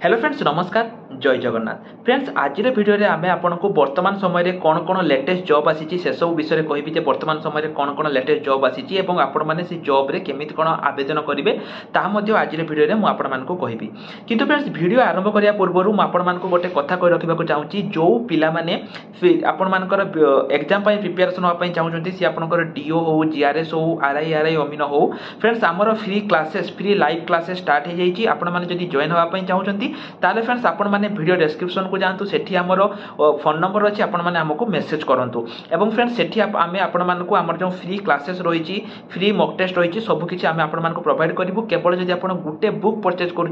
Hello friends नमस्कार जय Jagannath friends आज भिडियो आम आपको वर्तमान समय कौन कौन लेटेस्ट जॉब आसी से सब विषय कहबी वर्तमान समय कौन कौन लेटेस्ट जॉब आसी आपण मैंने से जॉब रे केमिति कौन आवेदन करेंगे आज भिडियो मुझे कहबी किंतु फ्रेंड्स वीडियो आरंभ करने पूर्व मुझे गोटे कथा कही रखा चाहूँगी जो पिलाने आपर एग्जाम प्रिपेरेसन हाँपाई चाहूँगी सी आपंकर डीओ हो जीआरएस हो आरआई अमीन हो फ्रेंड्स आमर free classes free live classes start हो जाइए आपने जॉइन हाँपाई चाहूँगी ताले फ्रेंड्स आपण मैंने वीडियो डिस्क्रिप्शन को जातु सेठी आमर फोन नंबर अच्छी आपण मैंने आमको मेसेज करूँ एवं फ्रेंड्स सेठी आम आपण मानक आमर जो फ्री क्लासेस रही फ्री मॉक टेस्ट रही सबकि आम आपण प्रोवाइड करूँ केवल जब आप गोटे बुक परचेज कर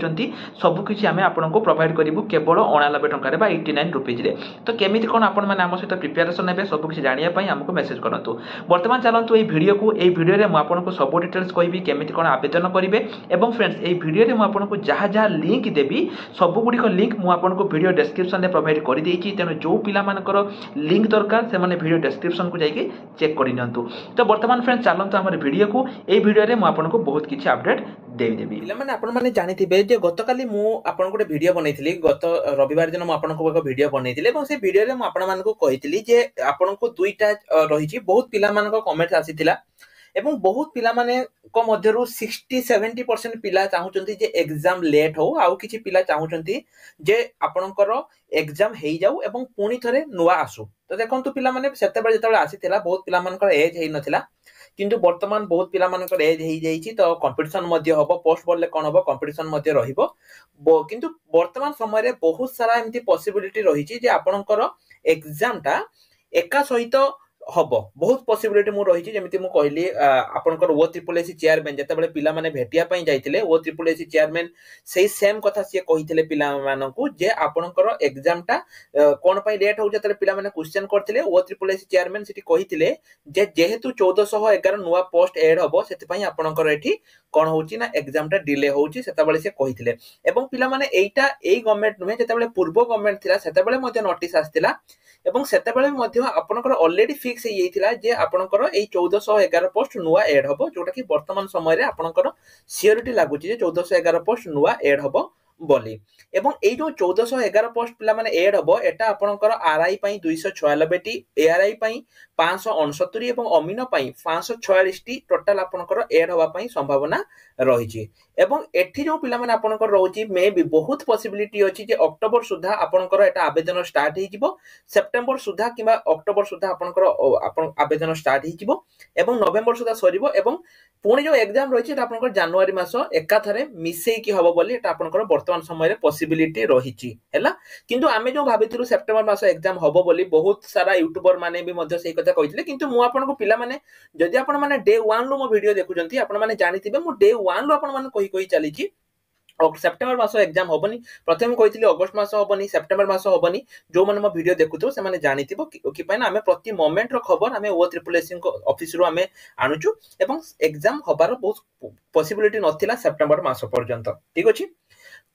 सबकि आम आपको प्रोवाइड करूँ केवल 89 टकर 89 रुपीज तो केमी कौन आपण मैंने आम सहित प्रिपेरेसन हे सबकि जानापी आमको मेसेज करूँ बर्तमान चलतु ये भिडियो को ये भिडियो में आपको सब डिटेल्स कहि केमी कौन आवेदन करेंगे एवं फ्रेंड्स ये भिडियो में आपको जहाँ जहाँ लिंक देवी सबुगुड़िक लिंक मुझे वीडियो डिस्क्रिप्शन में प्रोवाइड कर देती तेणु जो पिलामानकर लिंक दरकार से वीडियो डिस्क्रिप्शन को जाके चेक कर नियंतु तो वर्तमान फ्रेंड्स चलते आम वीडियो को ये भिडियो में आपको बहुत किसी अपडेट देवी पिलामाने आपण माने जानिथिबे जे गतकाली मु आपण गोटे वीडियो बनैथिली गत रविवार दिन मु आपनको एक वीडियो बनैथिली एवं से वीडियो रे मु आपण मानको कहिथिली जे आपनको दुईटा रहिछि बहुत पिला मानको कमेंट आसीथिला एवं बहुत पिला माने को मध्यरु 60-70% पिला चाहुचंती जे एग्जाम लेट हो आउ किछि पिला चाहुचंती जे आपणकर एग्जाम हेई जाऊ एवं पुणी थरे नुवा आसु तो देखंतु पिला माने सेते बेले जेते आसीथिला बहुत पिला मानकर एज हेई नथिला किंतु वर्तमान बहुत पिला मानकर एज हेई जाईछि तो कंपटीशन मध्ये हबो पोस्ट बोलले कोन हबो कंपटीशन मध्ये रहिबो किंतु वर्तमान समय रे बहुत सारा एमती पॉसिबिलिटी रहिछि जे आपणकर एग्जाम टा एका सहित हबो बहुत पॉसिबिलिटी मु रहिछि जेमिति मु कहली आपनकर ओ ट्रिपल एसी चेयरमैन जते बेले पिला माने भेटिया पई जाइतिले ओ ट्रिपल एसी चेयरमैन सेही सेम कथा से कहिथिले पिला माननकु जे आपनकर एग्जाम टा कोन पई लेट हो जते पिला माने क्वेश्चन करथिले ओ ट्रिपल एसी चेयरमैन सिटी कहिथिले जे जेहेतु 1411 नुवा पोस्ट ऐड हबो सेति पई आपनकर एठी कोन होउची ना एग्जाम टा डिले होउची सेता बेले से कहिथिले एवं पिला माने एईटा एई गवर्नमेंट नुहे जते बेले पूर्व गवर्नमेंट थिला सेता बेले मध्ये नोटिस आस्तिला एवं सेता बेले मध्ये आपनकर ऑलरेडी फिक्स हे येथिला जे आपनकर एई 1411 पोस्ट नुवा ऐड हबो जोटा कि वर्तमान समय रे आपनकर सियोरिटी लागुची जे 1411 पोस्ट नुवा ऐड हबो बोली एवं ए जो 1411 पोस्ट पिला माने ऐड हबो एटा आपनकर आरआई पई 296 टी एआरआई पई 569 एवं अमीन पई 546 टी टोटल आपनकर ऐड हवा पई संभावना रहिछि एवं एठी जो पिला माने आपनकर रहउछि मे भी बहुत पॉसिबिलिटी अछि जे अक्टोबर सुधा आपनकर एटा आवेदन स्टार्ट हि जिवो सेप्टेम्बर सुधा किबा अक्टोबर सुधा आपनकर आपन आवेदन स्टार्ट हि जिवो एवं नवेम्बर सुधा सरिवो एवं पुणी जो एग्जाम रहिछि एटा आपनकर जनवरी मास एका थरे मिसेई कि हबो बोली एटा आपनकर वर्तमान समय रे पॉसिबिलिटी रहिछि हैला किंतु आमे जो भाबिथिलु सेप्टेम्बर मास एग्जाम हबो बोली बहुत सारा यूट्यूबर माने भी मध्ये सेही कथा कहिथिले किंतु मु आपनको पिला माने जदि आपण माने डे 1 लो मो वीडियो देखुचंती आपण माने जानिथिबे मु डे 1 लो आपण माने कहि चली छी सेप्टेम्बर मास एग्जाम हबनी प्रथम कहिथिले अगस्त मास हबनी सेप्टेम्बर मास हबनी जो माने मो वीडियो देखुथो से माने जानिथिबो कि पय ना हमें प्रति मोमेंट रो खबर हमें ओ ट्रिपल एस को ऑफिस रो हमें आनुचु एवं एग्जाम हबार बहुत पॉसिबिलिटी नथिला सेप्टेम्बर मास पर्यंत ठीक अछि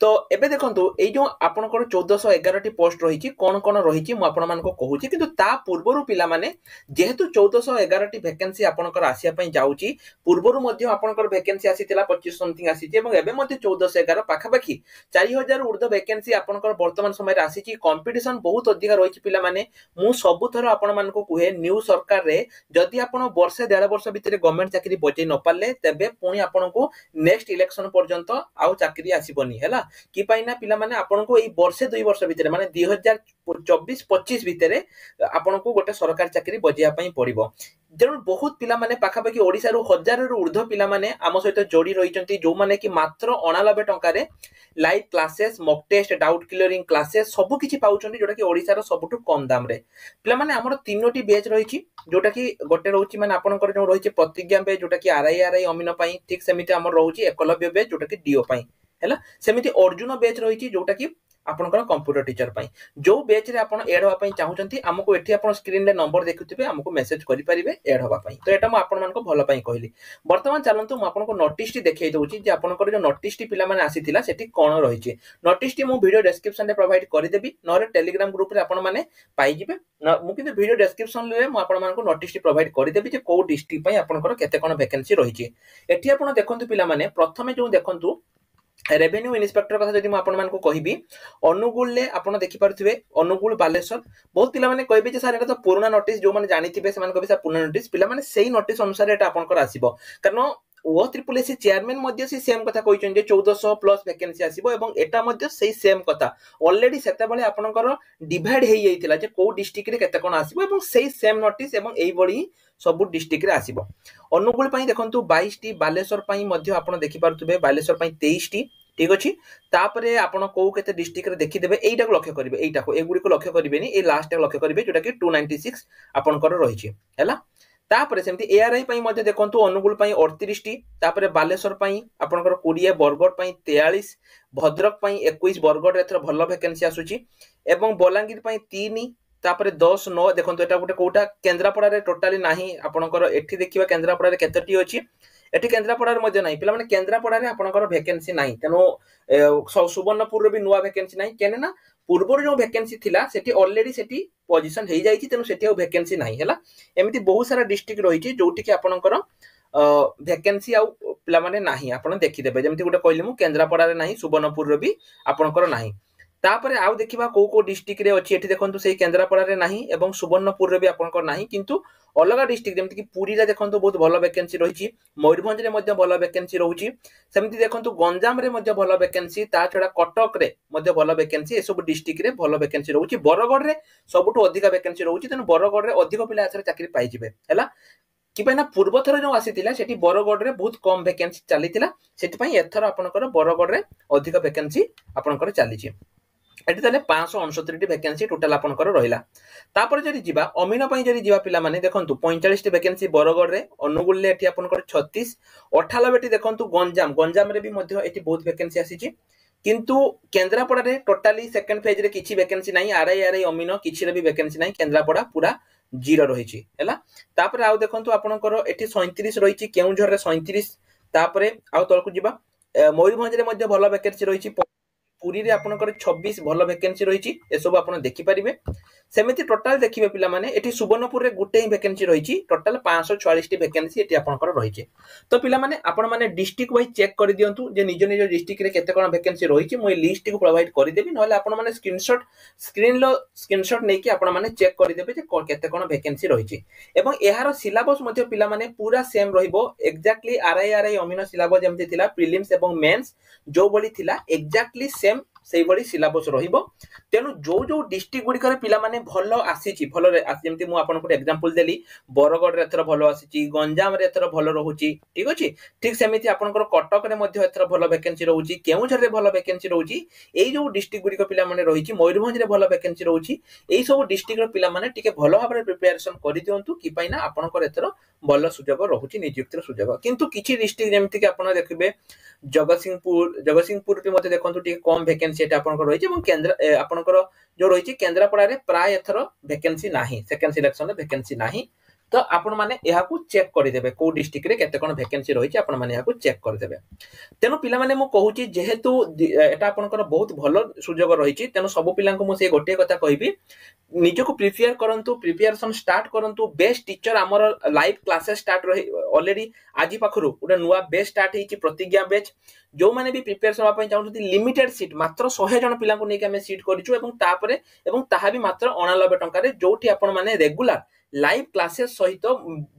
तो एबे देखंतु ए जो आपनकर 1411 टी पोस्ट रहिछि कोन कोन रहिछि मु आपन मान को कहूछि किंतु ता पूर्वरु पिला माने जेहेतु 1411 टी वैकेंसी आपनकर आसिया पई जाउछि पूर्वरु मध्ये आपनकर वैकेंसी आसीतिला 25 समथिंग आसीछि एवं एबे मध्ये 1411 पाखा पाखी 4000 ऊर्ध्व वैकेंसी आपनकर वर्तमान समय रे आसीछि कंपटीशन बहुत अधिक रहिछि पिला माने मु सब थरो आपन मान को कुहे न्यू सरकार रे जदि आपन वर्ष 1.5 वर्ष भितरे गवर्नमेंट चाकरी बजै न पाले तबे पुणी आपन को नेक्स्ट इलेक्शन पर्यंत आउ चाकरी आसीबनी हैला कि पाइना पिला माने आपन को एई वर्षे 2 वर्ष भितरे माने 2024-25 भितरे आपन को गोटे सरकारी चाकरी बजिया पई पड़िबो जरूर बहुत पिला माने पाखा पाखी ओडिसा रो 1000 रो ऊर्ध्व पिला माने आम सहित जोड़ी रहिचंती जो माने कि मात्र 89 टंका रे live classes mock test doubt clearing classes सब किछि पाउचंती जोटा कि ओडिसा रो सबटु कम दाम रे पिला माने हमर तीनोटी बैच रहिछि जोटा कि गोटे रहउछि माने आपनकर जो रहिछि प्रतिज्ञा बैच जोटा कि आरआई अमीन पई ठीक सेमिति हमर रहउछि एकलव्य बैच जोटा कि डीओ पई हैला सेमिति अर्जुन बैच रहिछि जोटा कि आपनकर कंप्यूटर टीचर पई जो बैच रे आपन ऐड होवा पई चाहुचंती हमको एठी आपन स्क्रीन रे नंबर देखुथिबे हमको मेसेज करि परिबे ऐड होवा पई तो एटा म आपन मान को भलो पई कहली वर्तमान चलंतु म आपन को नोटिस टी देखै दउची जे आपनकर जो नोटिस टी पिला माने आसीथिला सेठी कोन रहिछि नोटिस टी मु वीडियो डिस्क्रिप्शन रे प्रोवाइड करि देबी नरे टेलीग्राम ग्रुप रे आपन माने पाई जिबे मु किंतु वीडियो डिस्क्रिप्शन रे म आपन मान को नोटिस टी प्रोवाइड करि देबी जे को डिस्ट्रिक्ट पई आपनकर केते कोन वैकेंसी रहिछि एठी आपन देखंतु पिला माने प्रथमे जो देखंतु रेवेन्यू इन्स्पेक्टर कथा जदि आपको कहबी अनुगुल आपण देखिपे अनुगुल बालेश्वर बहुत पिला कहबे सर एटा तो पुराना नोटिस जो मैंने जानी थे से पुराना नोटिस पिला से नोटिस अनुसार एटा आपनकर आसीबो कारण ओ ट्रिपल एस चेयरमैन से सेम कथा कहते 1400 प्लस वैकेंसी आसीबो एवं एटा मध्य सेही सेम कथा ऑलरेडी सेते बेले आपनकर डिवाइड हे जाइतिला जे को डिस्ट्रिक्ट रे केते कोन आसीबो एवं सेही सेम नोटिस एवं एई बडी सब डिस्ट्रिक्ट रे आसीबो अनुगुल पई देखंतु 22 टी बालेश्वर पई मध्य आपण देखि पारुथबे बालेश्वर पई 23 टी ठीक अछि तापरे आपण को केते डिस्ट्रिक्ट रे देखि देबे एइटा को लक्ष्य करिवे एइटा को एगुडी को लक्ष्य करिवेनी ए लास्ट लक्ष्य करिवे जोटा कि 296 आपनकर रहिछि हैला तापरे सेमती एआरआई पई मध्ये देखंतु अनुगुल पई 38 टी तापरे बालेश्वर पई आपनकर 20 बरगड पई 43 भद्रक पई 21 बरगड एथर भलो वैकेंसी आसुची एवं बलांगीर पई 3 तापरे 10 9 देखंतु एटा गुटे कोटा केंद्रापड़ा रे टोटली नाही आपनकर एठी देखिबा केंद्रापड़ा रे केतेटी अछि एठी केंद्रापड़ा रे मध्ये नाही पिला माने केंद्रापड़ा रे आपनकर वैकेंसी नाही तनो सुवर्णपुर रे भी नुवा वैकेंसी नाही केने ना पूर्वर जो वैकेंसी थिला सेठी ऑलरेडी सेठी पोजीशन हे जाईची तेनु सेठी वैकेंसी नाही हैला एमिति बहुत सारा डिस्ट्रिक्ट रहिची जोठी कि आपनकर वैकेंसी आउ पिला माने नाही आपण देखि देबे जेमति गुटे कहली मु केंद्रापड़ा रे नाही सुवर्णपुर रे भी आपनकर नाही तापरे आउ देखिबा को डिस्ट्रिक्ट रे अछि एठी देखंतु सेही केंद्रापड़ा रे नाही एवं सुवर्णपुर रे भी आपनकर नाही किंतु अलग डिस्ट्रिक्ट जेमति कि पुरी रे देखंतु बहुत भलो वैकेंसी रहिची मयूरभंज रे मध्ये भलो वैकेंसी रहुची सेमति देखंतु गंजाम रे मध्ये भलो वैकेंसी ता छडा कटक रे मध्ये भलो वैकेंसी ए सब डिस्ट्रिक्ट रे भलो वैकेंसी रहुची बरगड रे सबटु अधिक वैकेंसी रहुची तने बरगड रे अधिक पिला आसरे चाकरी पाई जिवे हैला कि ना पूर्व थर जो आसीथिला सेठी बरगड रे बहुत कम वैकेंसी चलीथिला सेठी पई एथर आपनकर बरगड रे अधिक वैकेंसी आपनकर चलीची एठी तले 569 वैकेंसी टोटल आपनकर रहिला तापर जदि जिबा अमीन पई जदि जिबा पिला माने देखंतु 45 टी वैकेंसी बरगड रे अनुगुल ले एठी आपनकर 36 98 टी देखंतु गंजाम रे भी मध्ये एठी बहुत वैकेंसी आसीची किंतु केंद्रापड़ा रे टोटली सेकंड फेज रे किछि वैकेंसी नाही आरआई अमीन किछि रे भी वैकेंसी नाही केंद्रापड़ा पूरा जीरो रहिछि हैला तापर आउ देखंतु आपनकर एठी 37 रहिछि केउझर रे 37 तापर आउ तळकु जिबा मयूरभंज रे मध्ये भलो वैकेंसी रहिछि पुरी रे आपनकर 26 भलो वैकेंसी रहिछि ए सब आपण देखि परिबे सेमिति टोटल देखिबे पिला माने एठी सुवर्णपुर रे गुटे ही वैकेंसी रहिछि टोटल 546 टी वैकेंसी एठी आपनकर रहिछि तो पिला माने आपण माने डिस्ट्रिक्ट वाइज चेक करि दियंतु जे निज निज डिस्ट्रिक्ट रे केते कोन वैकेंसी रहिछि मोय लिस्ट को प्रोवाइड करि देबी नहले आपण माने स्क्रीनशॉट नै कि आपण माने चेक करि देबे जे केते कोन वैकेंसी रहिछि एवं एहार सिलेबस मध्ये पिला माने पूरा सेम रहिबो एक्जेक्टली आरआई अमीन सिलेबस जेमति थिला प्रीलिम्स एवं मेंस जो बली थिला एक्जेक्टली सेम सेही बडी सिलेबस रहिबो तेनु जो डिस्ट्रिक्ट गुडी करे पिला माने भलो आसीची भलो रे जेमति मु आपन को एग्जांपल देली बरगड रे एथर भलो आसीची गंजाम रे एथर भलो रहूची ठीक अछि ठीक सेमिति आपन को कटक रे मध्ये एथर भलो वैकेंसी रहूची केउझर रे भलो वैकेंसी रहूची एई जो डिस्ट्रिक्ट गुडी को पिला माने रहिची मयूरभंज रे भलो वैकेंसी रहूची एई सब डिस्ट्रिक्ट रो पिला माने टिके भलो भाबरे प्रिपरेशन करि दियंतु कि पाइना आपन को एथर भलो सुजोग रहूची नियुक्तिर सुजोग किंतु किछि डिस्ट्रिक्ट जेमति कि आपन देखिबे जगतसिंहपुर पे मते देखंतु टिके कम वैकेंसी एटा आपन को रहिची एवं केंद्र आपन को जो रहिची केंद्रापड़ा रे प्राय एथर वैकेंसी नाही सेकंड सिलेक्शन रे वैकेंसी नाही तो आपण माने एहा को चेक करि देबे को डिस्ट्रिक्ट रे केते कोन वैकेंसी रहिची आपण माने एहा को चेक करि देबे तेनो पिला माने मु कहूची जेहेतु एटा आपनकर बहुत भलो सुजोग रहिची तेनो सब पिला को मु से गोटे कथा कहिबी निजो को प्रिपेयर करंतु प्रिपरेशन स्टार्ट करंतु बेस्ट टीचर हमर लाइव क्लासेस स्टार्ट रही ऑलरेडी आजि पाखरु उडा नुवा बेस्ट स्टार्ट हेची प्रतिज्ञा बैच जो माने भी प्रिपरेशन होबा पई चाहउछथि लिमिटेड सीट मात्र 100 जन पिला को नै कि हमें सीट करिछु एवं तापरे एवं ताहा भी मात्र 89 टंका रे जोठी आपण माने रेगुलर लाइव क्लासेस सहित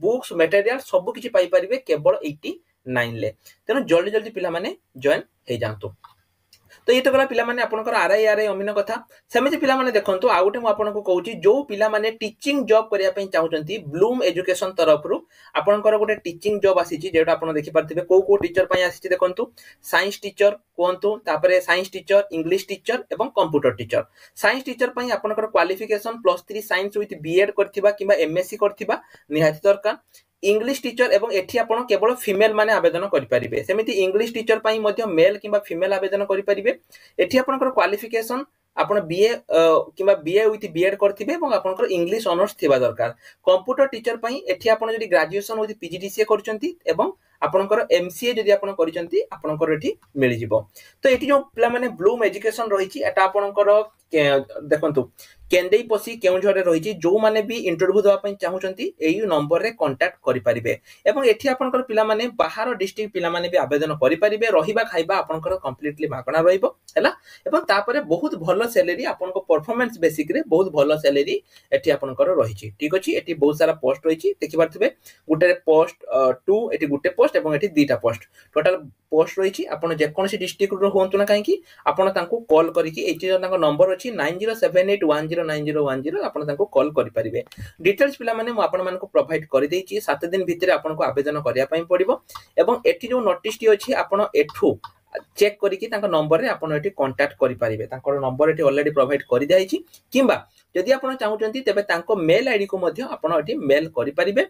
बुक्स मटेरियल सब किछि पाई परिबे केवल 89 ले तेनो जल्दी जल्दी पिला माने जॉइन हे जानतो तो ये तो गला पिला माने आपनकर आरआई अमीन कथा सेमिति पिला माने देखंतु आ गुटे मु आपनको कहूची जो पिला माने टीचिंग जॉब करिया पई चाहउचंती ब्लूम एजुकेशन तरफ रु आपनकर गुटे टीचिंग जॉब आसीची जेटा आपण देखि परथिबे को टीचर पई आसीची देखंतु साइंस टीचर कोंतु तापरे साइंस टीचर इंग्लिश टीचर एवं कंप्यूटर टीचर साइंस टीचर पई आपनकर क्वालिफिकेशन +3 साइंस विथ बीएड करथिबा किबा एमएससी करथिबा निहाती दरकार इंग्लिश टीचर एवं एठी आपण केवल फीमेल माने आवेदन करि परिबे सेमिति इंग्लिश टीचर पई मध्ये मेल किबा फीमेल आवेदन करि परिबे एठी आपणकर क्वालिफिकेशन आपण बीए किबा बीए विथ बीएड करथिबे एवं आपणकर इंग्लिश ऑनर्स थिबा दरकार कंप्यूटर टीचर पई एठी आपण जदि ग्रेजुएशन विथ पीजीडीसीए करचंती एवं आपणकर एमसीए जदि आपण करचंती आपणकर एठी मिलि जिवो तो एठी जो पिला माने ब्लूम एजुकेशन रहिछि एटा आपणकर देखंतु केंदेई पसी केउझर रही जो मैंने भी इंटरव्यू देवाई चाहूँगी यही नंबर रे कांटेक्ट करेंगे। एवं एठी आपनकर पिला माने बाहर डिस्ट्रिक्ट पिला माने भी आवेदन करेंगे। रहिबा खाइबा आपनकर कंप्लीटली मागणा रहिबो हैला। एवं तापरे बहुत भल सैलरी आपनको परफॉर्मेंस बेसिक रे बहुत भल सैलरी एठी आपनकर रही। ठीक अछि एठी बहुत सारा पोस्ट रही देखि पारथिबे गुटे पोस्ट 2 एठी गुटे पोस्ट एवं एठी दीटा पोस्ट टोटल पोस्ट रही। आपण जे कोनसी डिस्ट्रिक्ट रो होंतु ना काहेकि आपण तांको कॉल करिकि एठी जो तांको नंबर अछि 9078109010 आपण तांको कॉल करि परिबे। डिटेल्स पिला माने म आपण मानको प्रोवाइड करि देछि 7 दिन भितरे आपनको आवेदन करिया पई पड़िबो। एवं एठी जो नोटिस टी अछि आपण एठू चेक करिकि तांको नंबर रे आपण एठी कांटेक्ट करि परिबे। तांको नंबर एठी ऑलरेडी प्रोवाइड करि दियाछि किंबा जदि आपण चाहूचंती तेबे तांको मेल आईडी को मध्ये आपण एठी मेल करि परिबे।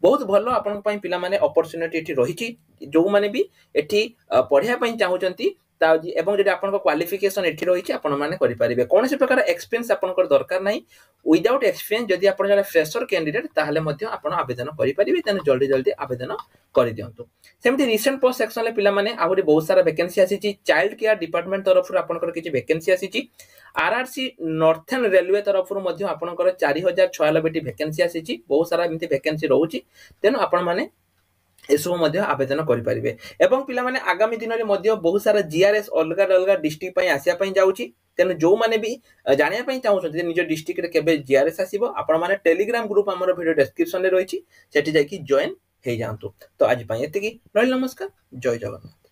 बहुत भलो आपण पई पिला माने अपॉर्चुनिटी एठी रहिछि जो माने भी एठी पढिया पई चाहूचंती एवं जदि आपन क्वालिफिकेशन एठी रहिछि आपण माने करि परिबे। कोनसे प्रकार एक्सपीरियंस आपनकर दरकार नाही। विदाउट एक्सपीरियंस जदि आपण जने फ्रेशर कैंडिडेट ताहले मध्ये आपण आवेदन करि परिबे। तेन जल्दी जल्दी आवेदन करि दियंतु। सेमति रिसेंट पोस्ट सेक्शन ले पिला माने आहुरी बहुत सारा वैकेंसी आसीछि। चाइल्ड केयर डिपार्टमेंट तरफ रु आपनकर किछि वैकेंसी आसीछि। आरआरसी नॉर्थर्न रेलवे तरफ रु मध्ये आपनकर 4096 टी वैकेंसी आसीछि। बहुत सारा एमति वैकेंसी रहउछि तेन आपण माने एसबू मध्य आवेदन करेंगे। एवं पिला माने आगामी दिन में बहुत सारा जीआरएस अलग अलग डिस्ट्रिक्ट आसापी जाऊँगी। तेणु जो मैंने भी जानापी चाहते निज डिस्ट्रिक्ट के जीआरएस आसो आपण मैंने टेलीग्राम ग्रुप आम वीडियो डिस्क्रिप्शन में रही जॉइन हो जातु। तो आज एति रही। नमस्कार। जय जगन्नाथ।